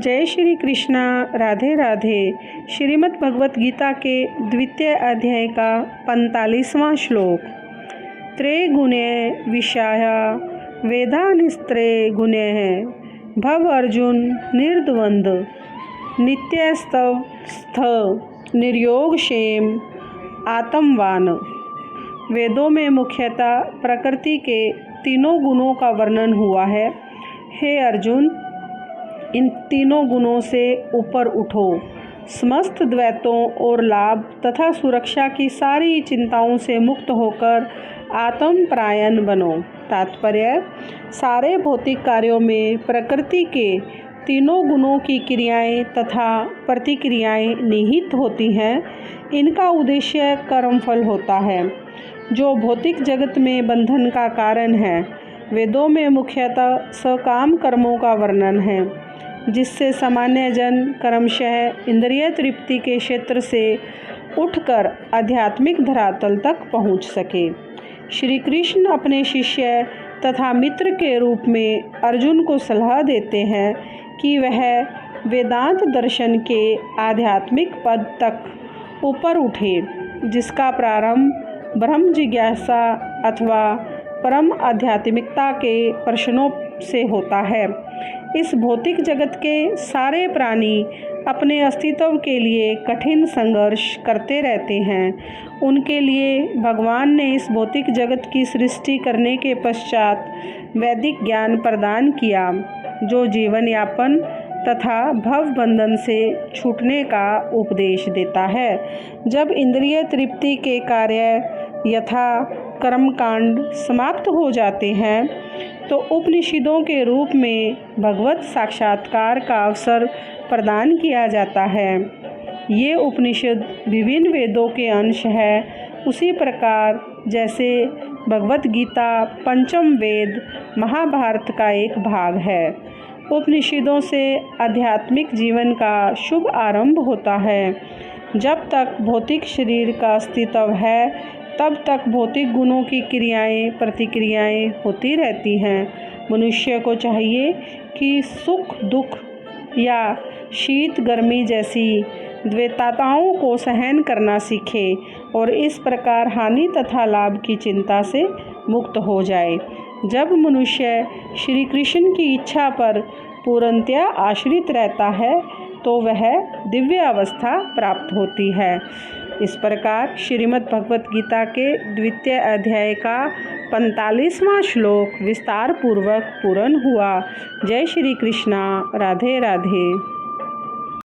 जय श्री कृष्णा। राधे राधे। श्रीमद् भगवत गीता के द्वितीय अध्याय का 45वां श्लोक। त्रैगुण्य विषाय वेदानिस्त्रे गुण्य भव अर्जुन निर्द्वंद नित्यस्तव स्थ निर्योगक्षेम आत्मवान। वेदों में मुख्यतः प्रकृति के तीनों गुणों का वर्णन हुआ है। हे अर्जुन, इन तीनों गुणों से ऊपर उठो, समस्त द्वैतों और लाभ तथा सुरक्षा की सारी चिंताओं से मुक्त होकर आत्मपरायण बनो। तात्पर्य: सारे भौतिक कार्यों में प्रकृति के तीनों गुणों की क्रियाएं तथा प्रतिक्रियाएं निहित होती हैं। इनका उद्देश्य कर्मफल होता है, जो भौतिक जगत में बंधन का कारण है। वेदों में मुख्यतः सकाम कर्मों का वर्णन है, जिससे सामान्य जन क्रमशः इंद्रिय तृप्ति के क्षेत्र से उठकर आध्यात्मिक धरातल तक पहुंच सके। श्री कृष्ण अपने शिष्य तथा मित्र के रूप में अर्जुन को सलाह देते हैं कि वह वेदांत दर्शन के आध्यात्मिक पद तक ऊपर उठे, जिसका प्रारंभ ब्रह्म जिज्ञासा अथवा परम आध्यात्मिकता के प्रश्नों से होता है। इस भौतिक जगत के सारे प्राणी अपने अस्तित्व के लिए कठिन संघर्ष करते रहते हैं। उनके लिए भगवान ने इस भौतिक जगत की सृष्टि करने के पश्चात वैदिक ज्ञान प्रदान किया, जो जीवन यापन तथा भव बंधन से छूटने का उपदेश देता है। जब इंद्रिय तृप्ति के कार्य यथा कर्मकांड समाप्त हो जाते हैं, तो उपनिषदों के रूप में भगवत साक्षात्कार का अवसर प्रदान किया जाता है। ये उपनिषद विभिन्न वेदों के अंश है। उसी प्रकार जैसे भगवत गीता पंचम वेद महाभारत का एक भाग है। उपनिषदों से आध्यात्मिक जीवन का शुभ आरंभ होता है। जब तक भौतिक शरीर का अस्तित्व है, तब तक भौतिक गुणों की क्रियाएं प्रतिक्रियाएं होती रहती हैं। मनुष्य को चाहिए कि सुख दुख या शीत गर्मी जैसी द्वैतताओं को सहन करना सीखे और इस प्रकार हानि तथा लाभ की चिंता से मुक्त हो जाए। जब मनुष्य श्री कृष्ण की इच्छा पर पूर्णतया आश्रित रहता है, तो वह दिव्य अवस्था प्राप्त होती है। इस प्रकार श्रीमद् भगवत गीता के द्वितीय अध्याय का 45वां श्लोक विस्तार पूर्वक पूर्ण हुआ। जय श्री कृष्णा। राधे राधे।